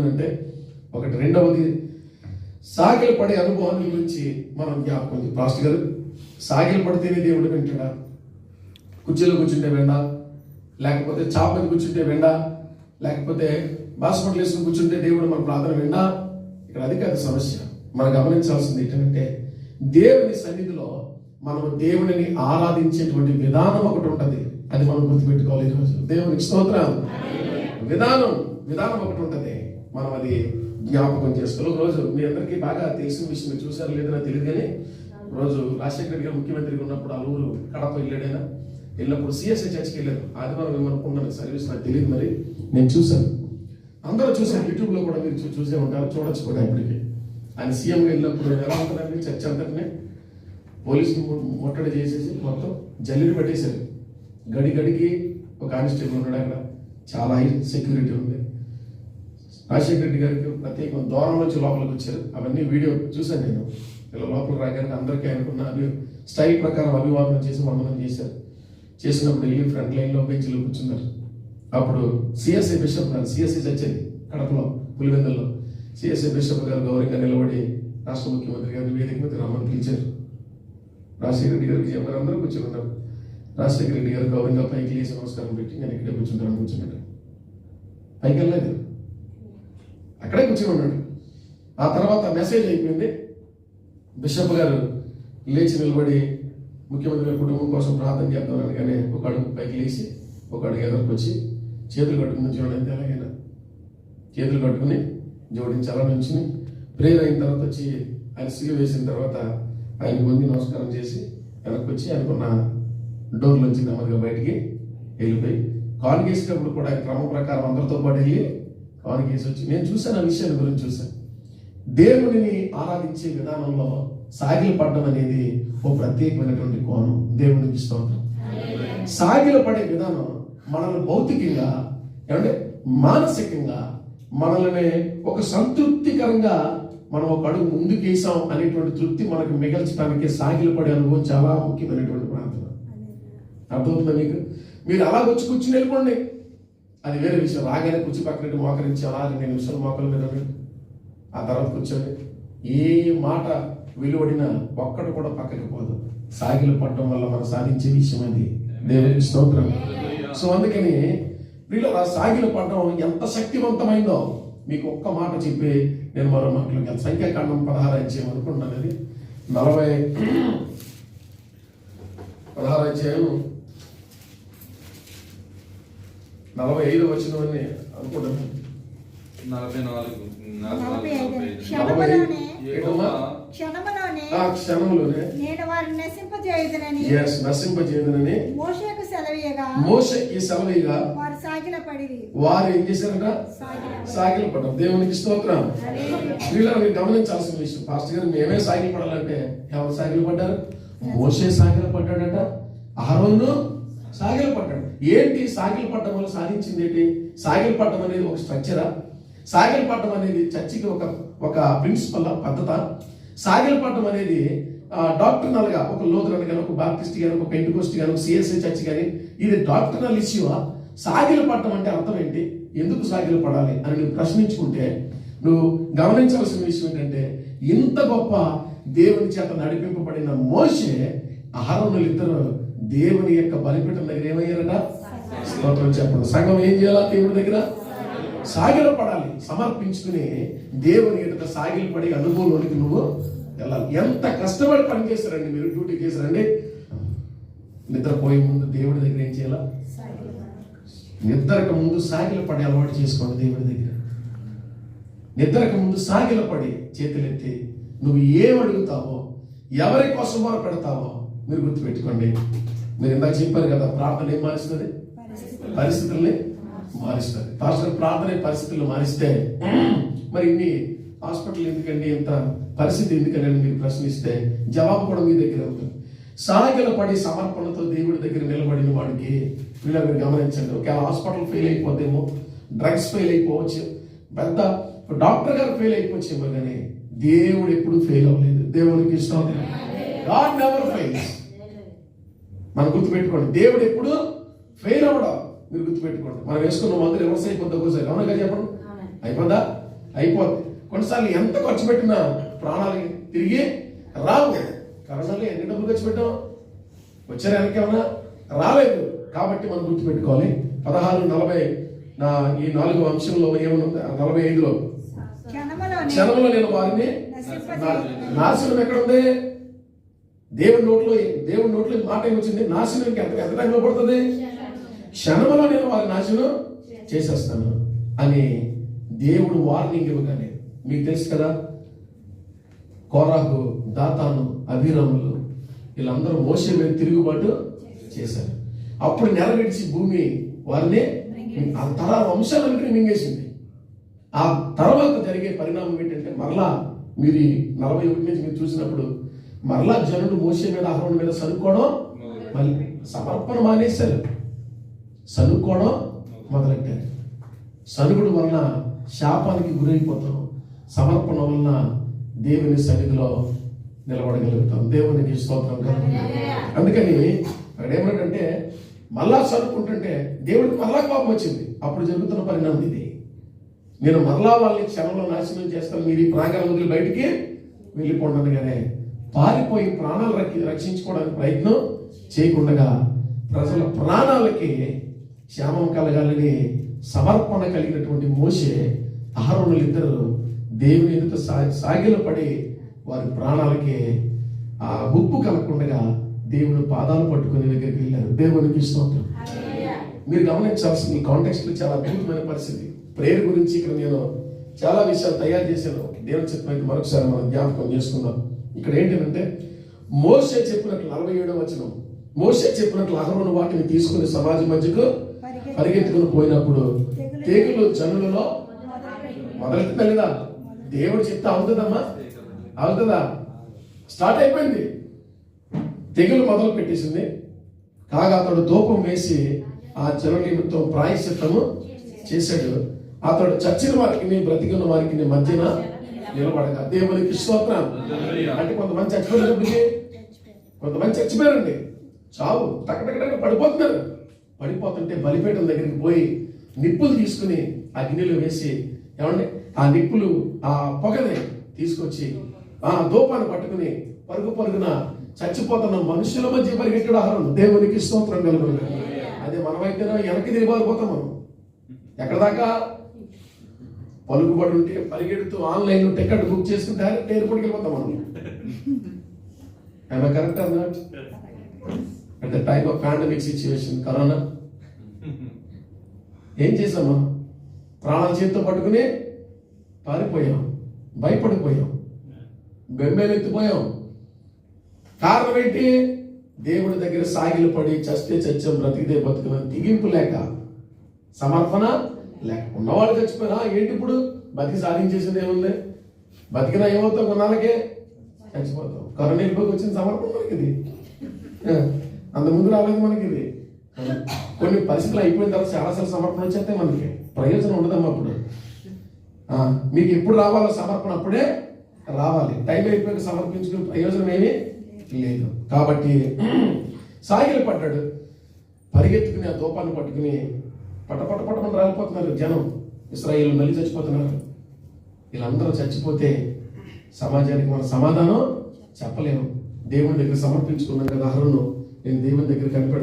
ఏముందంటే ఒకటి. రెండవది సాగిల పడే అనుభవాన్ని గురించి మనం జ్ఞాపకం. పాస్టర్ గారు, సాగిల పడితేనే దేవుడు వింటాడా? కుర్చీలో కూర్చుంటే వెండా, లేకపోతే చాప మీద కూర్చుంటే వెండా, లేకపోతే బాస్పట్లు వేసుకుని కూర్చుంటే దేవుడు మన ప్రార్థన విన్నా? ఇక్కడ అది కాదు సమస్య. మనం గమనించాల్సింది ఏంటంటే దేవుని సన్నిధిలో మనం దేవుడిని ఆరాధించేటువంటి విధానం ఒకటి ఉంటుంది. అది మనం గుర్తుపెట్టుకోవాలి. ఈరోజు దేవునికి స్తోత్రం. విధానం ఒకటి ఉంటుంది. మనం అది జ్ఞాపకం చేసుకోవాలి. రోజు మీ అందరికీ బాగా తెలిసిన విషయం, మీరు చూసారు లేదో నాకు తెలియదు, కానీ రోజు రాజశేఖర రెడ్డి గారు ముఖ్యమంత్రిగా ఉన్నప్పుడు ఆ ఊరు కడప వెళ్ళాడైనా, వెళ్ళినప్పుడు సిఎస్ఐ చర్చికి వెళ్ళారు. ఆదివారం ఏమనుకున్నాను సర్వీస్ నాకు తెలియదు, మరి నేను చూశాను. అందరూ చూశాను, యూట్యూబ్లో కూడా మీరు చూసే ఉంటారు, చూడొచ్చు కూడా. ఇప్పటికీ ఆయన సీఎంగా వెళ్ళినప్పుడు ఎలా ఉంటుందండి, చర్చ్ అంతటినే పోలీసులు ముట్టడి చేసేసి మొత్తం జల్లిని పెట్టేశారు. గడికి ఒక కానిస్టేబుల్ ఉన్నాడు అక్కడ, చాలా హై సెక్యూరిటీ ఉంది. రాజశేఖర రెడ్డి గారికి ప్రత్యేక దూరం నుంచి లోపలికి వచ్చారు. అవన్నీ వీడియో చూశాను నేను. ఇలా లోపలికి రాగానే అందరికీ అనుకున్న స్టైల్ ప్రకారం అభివాదనం చేసి వందనం చేశారు. చేసినప్పుడు వెళ్ళి ఫ్రంట్ లైన్లో బెంచ్లో కూర్చున్నారు. అప్పుడు సిఎస్ఐ బిషప్ గారు, సిఎస్ఐ చచ్చేది కడపలో పులివెందుల్లో, సిఎస్ఐ బిషప్ గారు గౌరవంగా నిలబడి రాష్ట్ర ముఖ్యమంత్రి గారిని వేదిక మీద రమ్మని పిలిచారు. రాజశేఖర రెడ్డి గారికి ఎవరు అందరూ కూర్చొని ఉన్నారు. రాజశేఖర రెడ్డి గారు గౌరవంగా పైకి లేచి నమస్కారం పెట్టి, నేను ఇక్కడే కూర్చున్నాను. పైకి వెళ్ళలేదు, అక్కడే కూర్చొని ఉన్నాడు. ఆ తర్వాత మెసేజ్ అయిపోయింది. బిషప్ గారు లేచి నిలబడి ముఖ్యమంత్రి గారి కుటుంబం కోసం ప్రార్థన చేద్దామని, కానీ ఒక అడుగు పైకి లేచి ఒక అడుగు ఎదురుకు వచ్చి చేతులు కట్టుకుని చూడండి, ఎలాగైనా చేతులు కట్టుకుని జోడించి అలా నుంచి ప్రేయర్ అయిన తర్వాత వచ్చి ఆయన సిలువ వేసిన తర్వాత ఆయన వంగి నమస్కారం చేసి వెనక్కి వచ్చి అనుకున్న డోర్లోంచి నెమ్మదిగా బయటికి వెళ్ళిపోయి కాలు గేసేటప్పుడు కూడా ఆయన క్రమం ప్రకారం అందరితో పాటు వెళ్ళి కాలు గేసి వచ్చి, నేను చూశాను ఆ విషయాల గురించి చూశాను. దేవుడిని ఆరాధించే విధానంలో సాగిల పడడం అనేది ఓ ప్రత్యేకమైనటువంటి కోణం. దేవునికి స్తోత్రం. సాగిల పడే విధానం మనల్ని భౌతికంగా ఏమంటే మానసికంగా మనల్ని ఒక సంతృప్తికరంగా మనం ఒక అడుగు ముందుకు వేసాం అనేటువంటి తృప్తి మనకు మిగల్చడానికి సాగిల పడే అనుభవం చాలా ముఖ్యమైనటువంటి ప్రార్థన. అర్థమవుతుందా మీకు? మీరు అలా వచ్చి కూర్చుని వెళ్ళిపోండి, అది వేరే విషయం. రాగానే కూర్చు పక్కన మోకరించి అలా 2 నిమిషాలు మోకల మీద ఆ తర్వాత కూర్చొని ఏ మాట వెలువడినా ఒక్కడు కూడా పక్కకి పోదు. సాగిలు పడటం వల్ల మనం సాధించే విషయం అది. దేవునికి స్తోత్రం. సో అందుకని వీళ్ళు ఆ సాగిలు పడడం ఎంత శక్తివంతమైందో మీకు ఒక్క మాట చెప్పి నేను మరో మాటలోకి వెళ్తాను. సంఖ్యాకాండం 16 అధ్యాయం అనుకుంటున్నాను, అది 16 అధ్యాయం 45 వచనమని అనుకుంటున్నాను. 44 నేను వారిని నశింపజేయుదునని మోషేకు సెలవీయగా వారు ఏం చేశారట? సాగిల పడ్డారు. దేవునికి స్తోత్రం. వీళ్ళని మీరు గమనించాల్సిన విషయం. పాస్టర్ గారు, మేమే సాగిల పడాలంటే ఎవరు సాగిల పడ్డారు? మోషే సాగిల పడ్డాడట, అహరోను సాగిల పడ్డాడు. ఏంటి సాగిల పడ్డం వల్ల సాధించింది ఏంటి? సాగిల పడ్డం అనేది ఒక స్ట్రక్చరా? సాగిల పడ్డం అనేది చర్చికి ఒక ప్రిన్సిపల్ పద్ధత? సాగిల పడ్డం అనేది డాక్టర్నల్ గా ఒక లూథరన్ గాని, ఒక బాప్టిస్ట్ గాని, ఒక పెంటెకోస్ట్ గాని, ఒక సిఎస్ఐ చర్చ్ గాని, ఇది డాక్టర్నల్ ఇష్యూవా? సాగిల పడ్డం అంటే అర్థం ఏంటి? ఎందుకు సాగిల పడాలి అని నువ్వు ప్రశ్నించుకుంటే నువ్వు గమనించాల్సిన విషయం ఏంటంటే, ఇంత గొప్ప దేవుని చేత నడిపింపబడిన మోషే అహరోనులు ఇద్దరు దేవుని యొక్క బలిపీఠం దగ్గర ఏమయ్యారట? స్తోత్రం చెప్పండి. సంఘం ఏం చేయాలా? దేవుడి దగ్గర సాగిల పడాలి. సమర్పించుకుని దేవుని ఎదుట సాగిల పడి అనుభవంలోనికి నువ్వు వెళ్ళాలి. ఎంత కష్టపడి పని చేస్తారండి మీరు, డ్యూటీ చేస్తారండి. నిద్రపోయే ముందు దేవుడి దగ్గర ఏం చేయాలా? నిద్రకు ముందు సాగిల పడి అలవాటు చేసుకోండి. దేవుడి దగ్గర నిద్రకు ముందు సాగిల పడి చేతులెత్తి నువ్వు ఏం అడుగుతావో, ఎవరి కోసం పెడతావో మీరు గుర్తుపెట్టుకోండి. మీరు ఇందాక చెప్పారు కదా, ప్రార్థన ఏం మారుస్తుంది? పరిస్థితుల్ని మారుస్తుంది. పాస్టర్ ప్రార్థన పరిస్థితులు మారిస్తే మరి ఇన్ని హాస్పిటల్ ఎందుకండి, ఇంత పరిస్థితి ఎందుకని మీరు ప్రశ్నిస్తే జవాబు కూడా మీ దగ్గర ఉంటుంది. సాగిల పడి సమర్పణతో దేవుడి దగ్గర నిలబడిన వాడికి వీళ్ళ మీరు గమనించండి. ఒక హాస్పిటల్ ఫెయిల్ అయిపోతేమో, డ్రగ్స్ ఫెయిల్ అయిపోవచ్చు, పెద్ద డాక్టర్ గారు ఫెయిల్ అయిపోవచ్చేమో, కానీ దేవుడు ఎప్పుడు ఫెయిల్ అవ్వలేదు. దేవుడికి ఇష్టం. God never fails. మనం గుర్తుపెట్టుకోండి, దేవుడు ఎప్పుడు ఫెయిల్ అవ్వడం మీరు గుర్తుపెట్టుకోండి. మనం వేసుకున్న మందులు రివర్స్ అయిపోద్ది ఒక్కోసారి. అవునగా చెప్పండి, అయిపోద్దా? అయిపోద్ది. కొన్నిసార్లు ఎంత ఖర్చు పెట్టినా ప్రాణాలకి తిరిగి రావు. కరోనాలో ఎన్ని డబ్బులు ఖర్చు పెట్టాం? వచ్చారు వెనకేమన్నా? రాలేదు. కాబట్టి మనం గుర్తుపెట్టుకోవాలి. 16:40 ఈ 4వ అంశంలో ఏమనుంది? 45లో క్షణంలో నేను వారిని నాశనం ఎక్కడ ఉంది? దేవుడి నోట్లో మాట ఏమొచ్చింది? నాశనం ఎంత టైంలో పడుతుంది? క్షణంలో నేను వారి నాశనం చేసేస్తాను అని దేవుడు వార్నింగ్ ఇవ్వగానే, మీకు తెలుసు కదా, కోరాహు, దాతాను, అభిరాములు వీళ్ళందరూ మోషే మీద తిరుగుబాటు చేశారు. అప్పుడు నెరవేర్చి భూమి వారిని ఆ తర వంశాలన్నింటినీ మింగేసింది. ఆ తర్వాత జరిగే పరిణామం ఏంటంటే, మరలా మీరు 41 నుంచి మీరు చూసినప్పుడు మరలా జనుడు మోషే మీద, అహరోను మీద సనుక్కోవడం, మళ్ళీ సమర్పణ మానేశారు, సనుక్కోవడం మొదలెట్టారు. సనుగుడు వలన శాపానికి గురైపోతాం, సమర్పణ వలన దేవుని సన్నిధిలో నిలబడగలుగుతాం. దేవునికి స్తోత్రం కాదు. అందుకని అక్కడ ఏమంటే, మళ్ళా సనుక్కుంటుంటే దేవుడికి మళ్ళా కోపం వచ్చింది. అప్పుడు జరుగుతున్న పరిణామం ఇది. నేను మరలా వాళ్ళని క్షణంలో నాశనం చేస్తాను, మీరు ఈ ప్రాంగణం వదిలి బయటికి వెళ్ళిపోండగానే పారిపోయి ప్రాణాలు రక్షించుకోవడానికి ప్రయత్నం చేయకుండా ప్రజల ప్రాణాలకి క్షేమం కలగాలని సమర్పణ కలిగినటువంటి మోషే, అహరోనులు ఇద్దరు దేవుని ఎదుట సాగిల పడి వారి ప్రాణాలకి ఆ ఉప్పు కలగకుండా దేవుని పాదాలు పట్టుకుని దగ్గరికి వెళ్ళారు. దేవునికి స్తోత్రం. మీరు గమనించాల్సిన ఈ కాంటెక్స్ట్ లో చాలా అద్భుతమైన పరిస్థితి. ప్రేయర్ గురించి ఇక్కడ నేను చాలా విషయాలు తయారు చేశాను. దేవుని చెప్పినట్టు మరొకసారి మనం జ్ఞాపకం చేసుకుందాం. ఇక్కడ ఏంటంటే, మోషే చెప్పినట్లు 47వ వచనం, మోషే చెప్పినట్లు అహరోను వాటిని తీసుకుని సమాజం మధ్యకు పరిగెత్తుకుని పోయినప్పుడు తెగులు జనులలో మొదలెట్టిందా లేదా? దేవుడు చెప్తే అవుతుందమ్మా? అవుతుందా? స్టార్ట్ అయిపోయింది. తెగులు మొదలు పెట్టేసింది. కాగా అతడు ధూపం వేసి ఆ జనుల నిమిత్తం ప్రాయశ్చిత్తము చేశాడు. అతడు చచ్చిన వారికి బ్రతికిన వారికి మధ్యన నిలబడగా. దేవునికి స్తోత్రం. అంటే కొంతమంది చచ్చిపోయినప్పటికీ, కొంతమంది చచ్చిపోయారండి, చావు టకటక పడిపోతున్నారు. పడిపోతుంటే బలిపీఠం దగ్గరికి పోయి నిప్పులు తీసుకుని అగ్నిలో వేసి, ఏమండి ఆ నిప్పులు ఆ పొగని తీసుకొచ్చి ఆ ధూపాన్ని పట్టుకుని పరుగున చచ్చిపోతున్న మనుషుల మధ్య పరిగెట్టడం ఆహారం. దేవునికి స్తోత్రం కలుగును. అదే మనమైతే వెనక్కి తిరిగిపోతాం. మనం ఎక్కడ దాకా? పలుకుబడి ఉంటే పరిగెడుతూ ఆన్లైన్ టికెట్ బుక్ చేసుకుంటే డైరెక్ట్ ఎయిర్పోర్ట్కి వెళ్ళిపోతాం మనం. Am I correct or not? At the time of pandemic situation, corona, ఏం చేసాం మనం? ప్రాణాల చేతితో పట్టుకుని పారిపోయాం, భయపడిపోయాం, బెంబేలెత్తిపోయాం. కారణం ఏంటి? దేవుడి దగ్గర సాగిలు పడి చస్తే చచ్చాం, బ్రతికితే బతుకున్నాం, తెగింపు లేక, సమర్పణ లేక. ఉన్నవాళ్ళు చచ్చిపోయినా ఏంటి ఇప్పుడు? బతికి సాధించేసింది ఏముంది? బతికినా ఏమవుతాం? కొన్నాళ్ళకే చచ్చిపోతాం. కరోనా వెళ్ళిపోయి వచ్చిన సమర్పణ మనకి ఇది. అంత ముందు రాలేదు మనకి ఇది. కొన్ని పరిస్థితులు అయిపోయిన తర్వాత చాలాసార్లు సమర్పణ వచ్చేస్తే మనకి ప్రయోజనం ఉండదమ్మా. అప్పుడు మీకు ఎప్పుడు రావాలో సమర్పణ అప్పుడే రావాలి. టైం అయిపోయాక సమర్పించుకునే ప్రయోజనం ఏమీ లేదు. కాబట్టి సాగిలు పడ్డాడు, పరిగెత్తుకుని ఆ ధూపాన్ని పట్టుకుని పట్టమని రాలిపోతున్నారు జనం. ఇశ్రాయేలు మళ్ళీ చచ్చిపోతున్నారు. వీళ్ళందరూ చచ్చిపోతే సమాజానికి మన సమాధానం చెప్పలేము. దేవుని దగ్గర సమర్పించుకున్నాం కదా, అహరోను నేను దేవుని దగ్గర కనిపెడతాను.